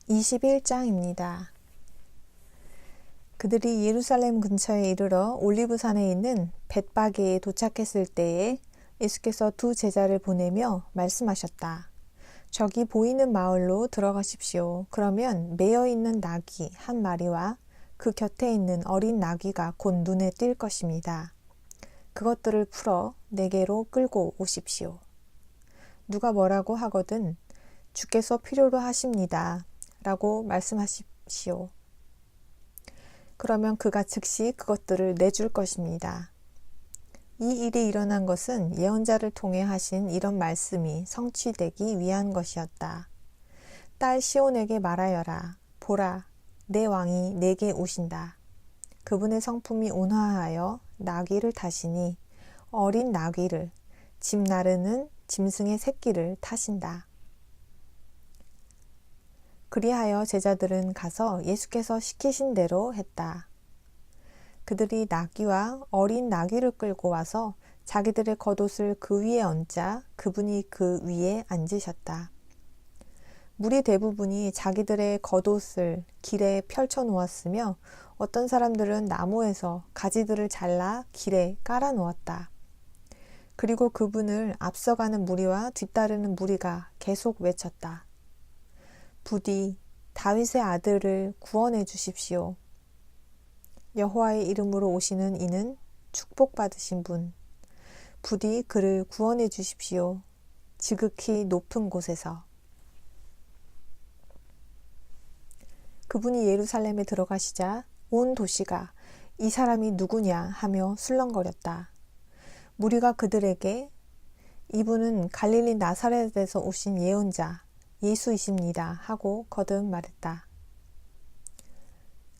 21장입니다. 그들이 예루살렘 근처에 이르러 올리브산에 있는 벳바게에 도착했을 때에 예수께서 두 제자를 보내며 말씀하셨다. 저기 보이는 마을로 들어가십시오. 그러면 매어 있는 나귀 한 마리와 그 곁에 있는 어린 나귀가 곧 눈에 띌 것입니다. 그것들을 풀어 내게로 끌고 오십시오. 누가 뭐라고 하거든 주께서 필요로 하십니다. 라고 말씀하십시오. 그러면 그가 즉시 그것들을 내줄 것입니다. 이 일이 일어난 것은 예언자를 통해 하신 이런 말씀이 성취되기 위한 것이었다. 딸 시온에게 말하여라. 보라, 내 왕이 내게 오신다. 그분의 성품이 온화하여 나귀를 타시니 어린 나귀를 짐 나르는 짐승의 새끼를 타신다. 그리하여 제자들은 가서 예수께서 시키신 대로 했다. 그들이 나귀와 어린 나귀를 끌고 와서 자기들의 겉옷을 그 위에 얹자 그분이 그 위에 앉으셨다. 무리 대부분이 자기들의 겉옷을 길에 펼쳐 놓았으며 어떤 사람들은 나무에서 가지들을 잘라 길에 깔아 놓았다. 그리고 그분을 앞서가는 무리와 뒤따르는 무리가 계속 외쳤다. 부디 다윗의 아들을 구원해 주십시오. 여호와의 이름으로 오시는 이는 축복받으신 분. 부디 그를 구원해 주십시오. 지극히 높은 곳에서. 그분이 예루살렘에 들어가시자 온 도시가 이 사람이 누구냐 하며 술렁거렸다. 무리가 그들에게 이분은 갈릴리 나사렛에서 오신 예언자 예수이십니다 하고 거듭 말했다.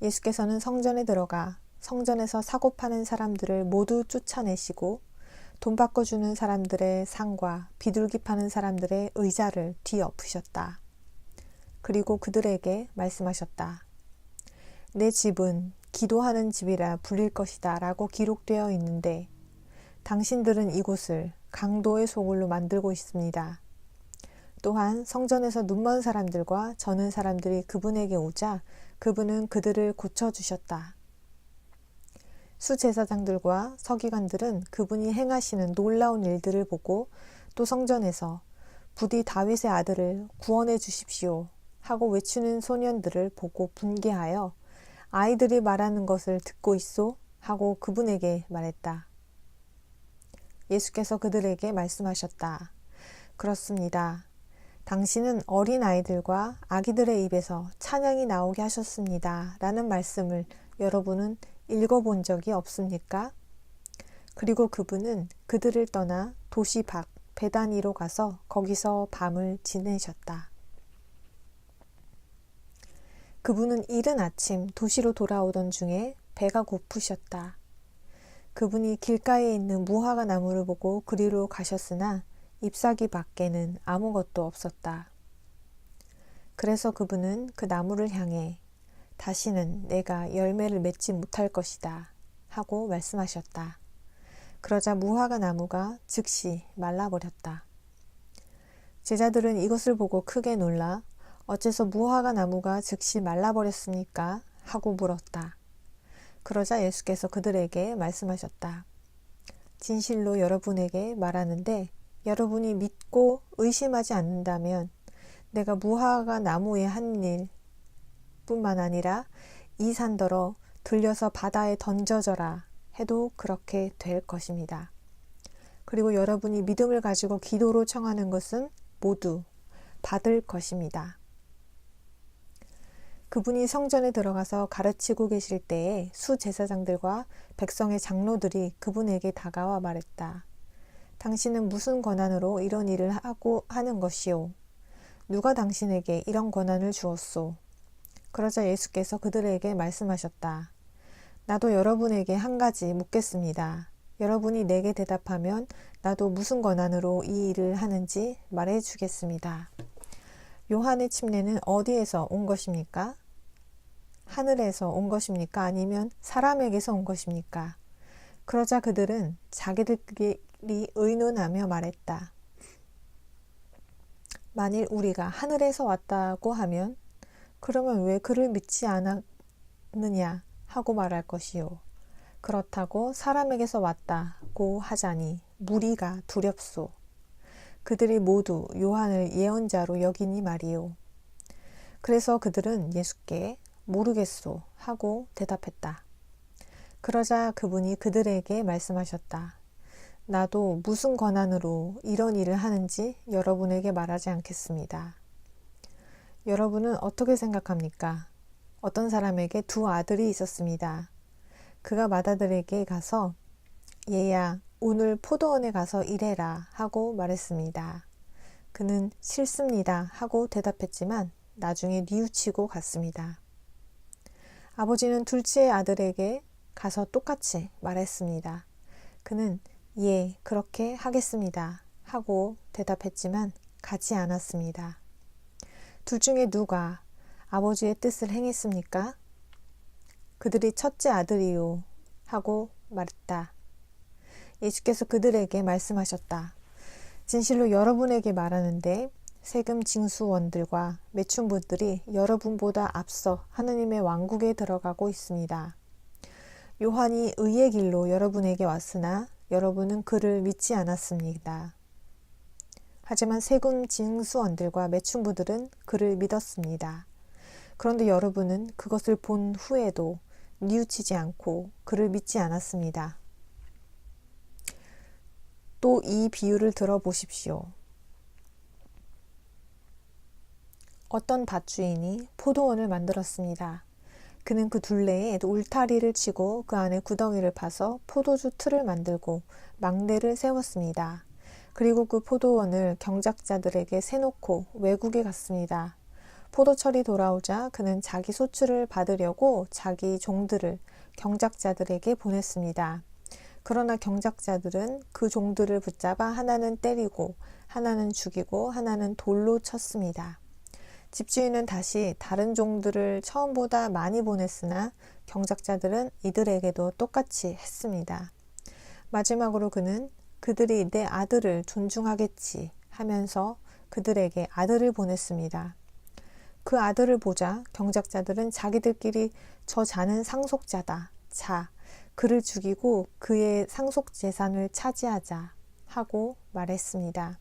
예수께서는 성전에 들어가 성전에서 사고 파는 사람들을 모두 쫓아내시고 돈 바꿔주는 사람들의 상과 비둘기 파는 사람들의 의자를 뒤엎으셨다. 그리고 그들에게 말씀하셨다. 내 집은 기도하는 집이라 불릴 것이다 라고 기록되어 있는데 당신들은 이곳을 강도의 소굴로 만들고 있습니다. 또한 성전에서 눈먼 사람들과 저는 사람들이 그분에게 오자 그분은 그들을 고쳐주셨다. 수제사장들과 서기관들은 그분이 행하시는 놀라운 일들을 보고 또 성전에서 부디 다윗의 아들을 구원해 주십시오 하고 외치는 소년들을 보고 분개하여 아이들이 말하는 것을 듣고 있소 하고 그분에게 말했다. 예수께서 그들에게 말씀하셨다. 그렇습니다. 당신은 어린 아이들과 아기들의 입에서 찬양이 나오게 하셨습니다. 라는 말씀을 여러분은 읽어본 적이 없습니까? 그리고 그분은 그들을 떠나 도시 밖 베다니로 가서 거기서 밤을 지내셨다. 그분은 이른 아침 도시로 돌아오던 중에 배가 고프셨다. 그분이 길가에 있는 무화과 나무를 보고 그리로 가셨으나 잎사귀 밖에는 아무것도 없었다. 그래서 그분은 그 나무를 향해 다시는 내가 열매를 맺지 못할 것이다 하고 말씀하셨다. 그러자 무화과 나무가 즉시 말라버렸다. 제자들은 이것을 보고 크게 놀라 어째서 무화과 나무가 즉시 말라버렸습니까? 하고 물었다. 그러자 예수께서 그들에게 말씀하셨다. 진실로 여러분에게 말하는데 여러분이 믿고 의심하지 않는다면 내가 무화과 나무에 한 일 뿐만 아니라 이 산더러 들려서 바다에 던져져라 해도 그렇게 될 것입니다. 그리고 여러분이 믿음을 가지고 기도로 청하는 것은 모두 받을 것입니다. 그분이 성전에 들어가서 가르치고 계실 때에 수제사장들과 백성의 장로들이 그분에게 다가와 말했다. 당신은 무슨 권한으로 이런 일을 하고 하는 것이오? 누가 당신에게 이런 권한을 주었소? 그러자 예수께서 그들에게 말씀하셨다. 나도 여러분에게 한 가지 묻겠습니다. 여러분이 내게 대답하면 나도 무슨 권한으로 이 일을 하는지 말해주겠습니다. 요한의 침례는 어디에서 온 것입니까? 하늘에서 온 것입니까? 아니면 사람에게서 온 것입니까? 그러자 그들은 자기들끼리 의논하며 말했다. 만일 우리가 하늘에서 왔다고 하면 그러면 왜 그를 믿지 않았느냐 하고 말할 것이요. 그렇다고 사람에게서 왔다고 하자니 무리가 두렵소. 그들이 모두 요한을 예언자로 여기니 말이요. 그래서 그들은 예수께 모르겠소 하고 대답했다. 그러자 그분이 그들에게 말씀하셨다. 나도 무슨 권한으로 이런 일을 하는지 여러분에게 말하지 않겠습니다. 여러분은 어떻게 생각합니까? 어떤 사람에게 두 아들이 있었습니다. 그가 맏아들에게 가서 얘야, 오늘 포도원에 가서 일해라 하고 말했습니다. 그는 싫습니다 하고 대답했지만 나중에 뉘우치고 갔습니다. 아버지는 둘째 아들에게 가서 똑같이 말했습니다. 그는 예, 그렇게 하겠습니다 하고 대답했지만 가지 않았습니다. 둘 중에 누가 아버지의 뜻을 행했습니까? 그들이 첫째 아들이요 하고 말했다. 예수께서 그들에게 말씀하셨다. 진실로 여러분에게 말하는데 세금 징수원들과 매춘부들이 여러분보다 앞서 하느님의 왕국에 들어가고 있습니다. 요한이 의의 길로 여러분에게 왔으나 여러분은 그를 믿지 않았습니다. 하지만 세금 징수원들과 매춘부들은 그를 믿었습니다. 그런데 여러분은 그것을 본 후에도 뉘우치지 않고 그를 믿지 않았습니다. 또 이 비유를 들어보십시오. 어떤 밭주인이 포도원을 만들었습니다. 그는 그 둘레에 울타리를 치고 그 안에 구덩이를 파서 포도주 틀을 만들고 망대를 세웠습니다. 그리고 그 포도원을 경작자들에게 세놓고 외국에 갔습니다. 포도철이 돌아오자 그는 자기 소출을 받으려고 자기 종들을 경작자들에게 보냈습니다. 그러나 경작자들은 그 종들을 붙잡아 하나는 때리고 하나는 죽이고 하나는 돌로 쳤습니다. 집주인은 다시 다른 종들을 처음보다 많이 보냈으나 경작자들은 이들에게도 똑같이 했습니다. 마지막으로 그는 그들이 내 아들을 존중하겠지 하면서 그들에게 아들을 보냈습니다. 그 아들을 보자 경작자들은 자기들끼리 저 자는 상속자다. 자, 그를 죽이고 그의 상속 재산을 차지하자 하고 말했습니다.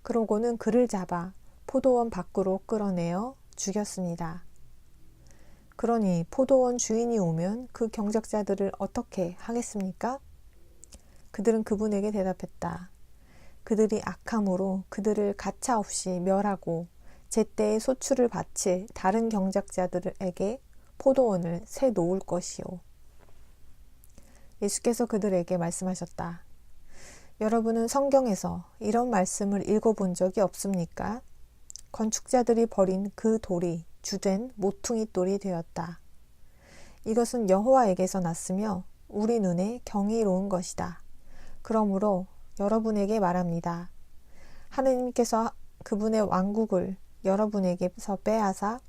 그러고는 그를 잡아 포도원 밖으로 끌어내어 죽였습니다. 그러니 포도원 주인이 오면 그 경작자들을 어떻게 하겠습니까? 그들은 그분에게 대답했다. 그들이 악함으로 그들을 가차없이 멸하고 제때에 소출을 바칠 다른 경작자들에게 포도원을 새 놓을 것이요. 예수께서 그들에게 말씀하셨다. 여러분은 성경에서 이런 말씀을 읽어본 적이 없습니까? 건축자들이 버린 그 돌이 주된 모퉁이 돌이 되었다. 이것은 여호와에게서 났으며 우리 눈에 경이로운 것이다. 그러므로 여러분에게 말합니다. 하느님께서 그분의 왕국을 여러분에게서 빼앗아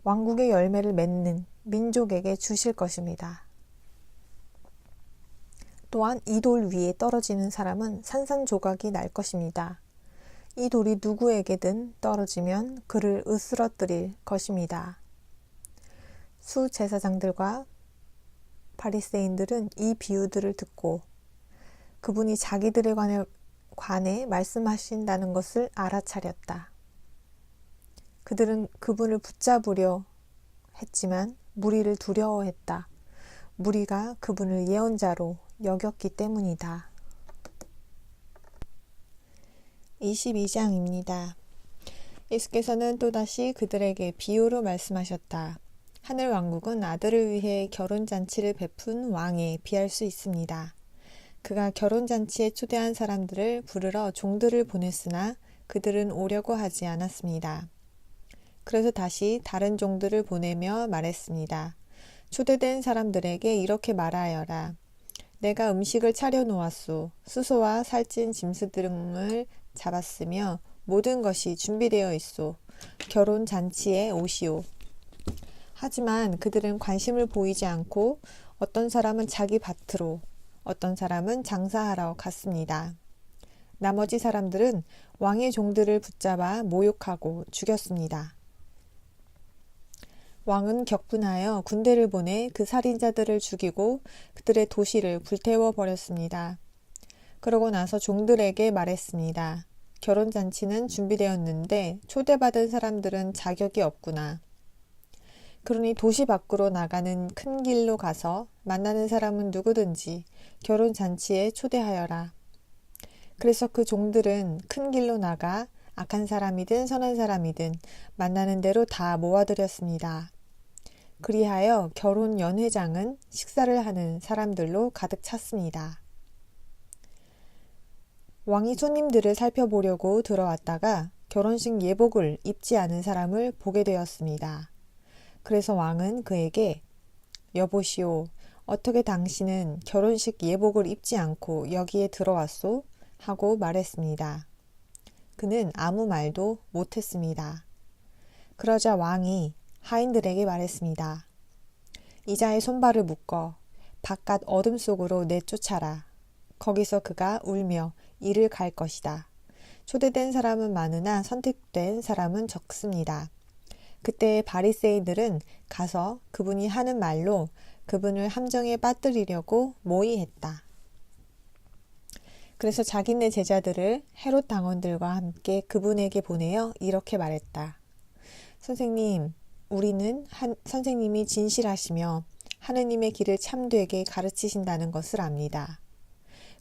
왕국의 열매를 맺는 민족에게 주실 것입니다. 또한 이 돌 위에 떨어지는 사람은 산산조각이 날 것입니다. 이 돌이 누구에게든 떨어지면 그를 으스러뜨릴 것입니다. 수제사장들과 바리새인들은 이 비유들을 듣고 그분이 자기들에 관해 말씀하신다는 것을 알아차렸다. 그들은 그분을 붙잡으려 했지만 무리를 두려워했다. 무리가 그분을 예언자로 여겼기 때문이다. 22장입니다. 예수께서는 또다시 그들에게 비유로 말씀하셨다. 하늘 왕국은 아들을 위해 결혼잔치를 베푼 왕에 비할 수 있습니다. 그가 결혼잔치에 초대한 사람들을 부르러 종들을 보냈으나 그들은 오려고 하지 않았습니다. 그래서 다시 다른 종들을 보내며 말했습니다. 초대된 사람들에게 이렇게 말하여라. 내가 음식을 차려놓았소. 수소와 살찐 짐승 등을 잡았으며 모든 것이 준비되어 있소. 결혼 잔치에 오시오. 하지만 그들은 관심을 보이지 않고 어떤 사람은 자기 밭으로, 어떤 사람은 장사하러 갔습니다. 나머지 사람들은 왕의 종들을 붙잡아 모욕하고 죽였습니다. 왕은 격분하여 군대를 보내 그 살인자들을 죽이고 그들의 도시를 불태워 버렸습니다. 그러고 나서 종들에게 말했습니다. 결혼잔치는 준비되었는데 초대받은 사람들은 자격이 없구나. 그러니 도시 밖으로 나가는 큰 길로 가서 만나는 사람은 누구든지 결혼잔치에 초대하여라. 그래서 그 종들은 큰 길로 나가 악한 사람이든 선한 사람이든 만나는 대로 다 모아들였습니다. 그리하여 결혼 연회장은 식사를 하는 사람들로 가득 찼습니다. 왕이 손님들을 살펴보려고 들어왔다가 결혼식 예복을 입지 않은 사람을 보게 되었습니다. 그래서 왕은 그에게 여보시오, 어떻게 당신은 결혼식 예복을 입지 않고 여기에 들어왔소? 하고 말했습니다. 그는 아무 말도 못했습니다. 그러자 왕이 하인들에게 말했습니다. 이자의 손발을 묶어 바깥 어둠 속으로 내쫓아라. 거기서 그가 울며 이를 갈 것이다. 초대된 사람은 많으나 선택된 사람은 적습니다. 그때 바리새인들은 가서 그분이 하는 말로 그분을 함정에 빠뜨리려고 모의했다. 그래서 자기네 제자들을 헤롯 당원들과 함께 그분에게 보내어 이렇게 말했다. 선생님, 우리는 선생님이 진실하시며 하느님의 길을 참되게 가르치신다는 것을 압니다.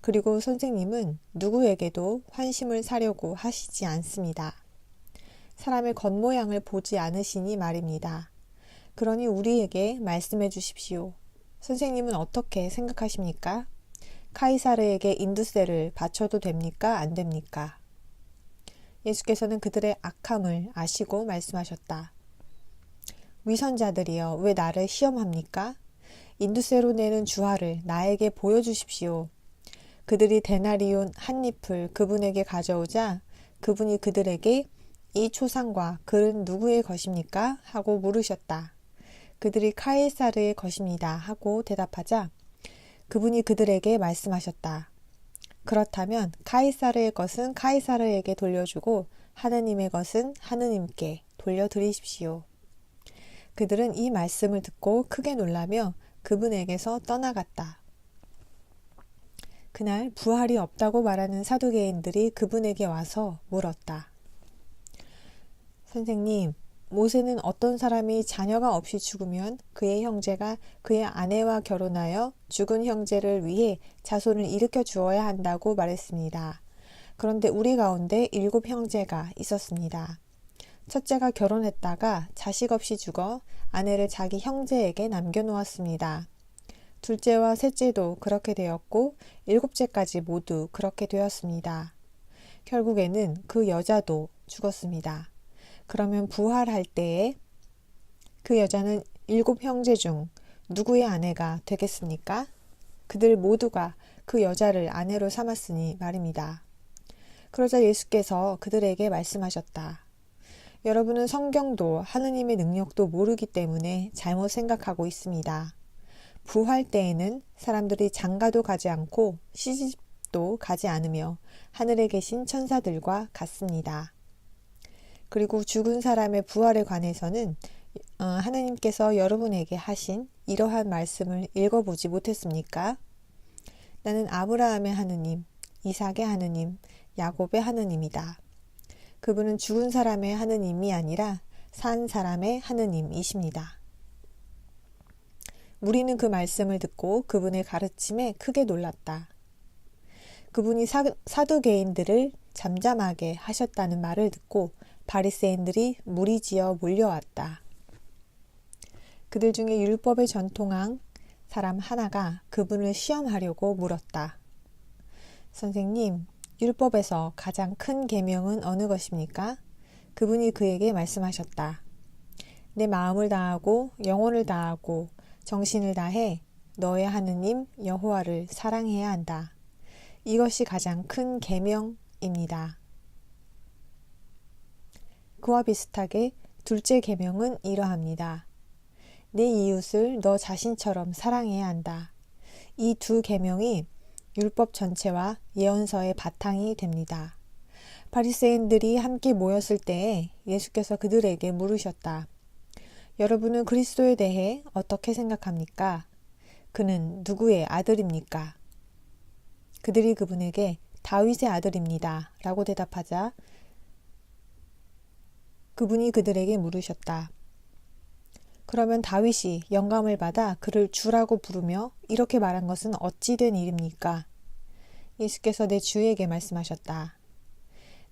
그리고 선생님은 누구에게도 환심을 사려고 하시지 않습니다. 사람의 겉모양을 보지 않으시니 말입니다. 그러니 우리에게 말씀해 주십시오. 선생님은 어떻게 생각하십니까? 카이사르에게 인두세를 바쳐도 됩니까? 안 됩니까? 예수께서는 그들의 악함을 아시고 말씀하셨다. 위선자들이여, 왜 나를 시험합니까? 인두세로 내는 주화를 나에게 보여주십시오. 그들이 데나리온 한 잎을 그분에게 가져오자 그분이 그들에게 이 초상과 글은 누구의 것입니까? 하고 물으셨다. 그들이 카이사르의 것입니다. 하고 대답하자 그분이 그들에게 말씀하셨다. 그렇다면 카이사르의 것은 카이사르에게 돌려주고 하느님의 것은 하느님께 돌려드리십시오. 그들은 이 말씀을 듣고 크게 놀라며 그분에게서 떠나갔다. 그날 부활이 없다고 말하는 사두개인들이 그분에게 와서 물었다. 선생님, 모세는 어떤 사람이 자녀가 없이 죽으면 그의 형제가 그의 아내와 결혼하여 죽은 형제를 위해 자손을 일으켜 주어야 한다고 말했습니다. 그런데 우리 가운데 7 형제가 있었습니다. 첫째가 결혼했다가 자식 없이 죽어 아내를 자기 형제에게 남겨놓았습니다. 둘째와 셋째도 그렇게 되었고 7째까지 모두 그렇게 되었습니다. 결국에는 그 여자도 죽었습니다. 그러면 부활할 때에 그 여자는 7 형제 중 누구의 아내가 되겠습니까? 그들 모두가 그 여자를 아내로 삼았으니 말입니다. 그러자 예수께서 그들에게 말씀하셨다. 여러분은 성경도 하느님의 능력도 모르기 때문에 잘못 생각하고 있습니다. 부활 때에는 사람들이 장가도 가지 않고 시집도 가지 않으며 하늘에 계신 천사들과 같습니다. 그리고 죽은 사람의 부활에 관해서는 하느님께서 여러분에게 하신 이러한 말씀을 읽어보지 못했습니까? 나는 아브라함의 하느님, 이삭의 하느님, 야곱의 하느님이다. 그분은 죽은 사람의 하느님이 아니라 산 사람의 하느님이십니다. 우리는 그 말씀을 듣고 그분의 가르침에 크게 놀랐다. 그분이 사두개인들을 잠잠하게 하셨다는 말을 듣고 바리새인들이 무리지어 몰려왔다. 그들 중에 율법에 전통한 사람 하나가 그분을 시험하려고 물었다. 선생님, 율법에서 가장 큰 계명은 어느 것입니까? 그분이 그에게 말씀하셨다. 내 마음을 다하고 영혼을 다하고 정신을 다해 너의 하느님 여호와를 사랑해야 한다. 이것이 가장 큰 계명입니다. 그와 비슷하게 둘째 계명은 이러합니다. 내 이웃을 너 자신처럼 사랑해야 한다. 이 2 계명이 율법 전체와 예언서의 바탕이 됩니다. 바리새인들이 함께 모였을 때에 예수께서 그들에게 물으셨다. 여러분은 그리스도에 대해 어떻게 생각합니까? 그는 누구의 아들입니까? 그들이 그분에게 다윗의 아들입니다. 라고 대답하자 그분이 그들에게 물으셨다. 그러면 다윗이 영감을 받아 그를 주라고 부르며 이렇게 말한 것은 어찌 된 일입니까? 예수께서 내 주에게 말씀하셨다.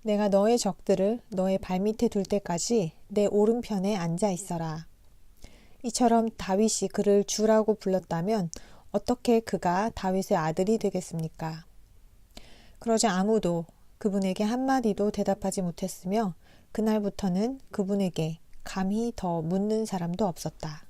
내가 너의 적들을 너의 발밑에 둘 때까지 내 오른편에 앉아 있어라. 이처럼 다윗이 그를 주라고 불렀다면 어떻게 그가 다윗의 아들이 되겠습니까? 그러자 아무도 그분에게 한마디도 대답하지 못했으며 그날부터는 그분에게 감히 더 묻는 사람도 없었다.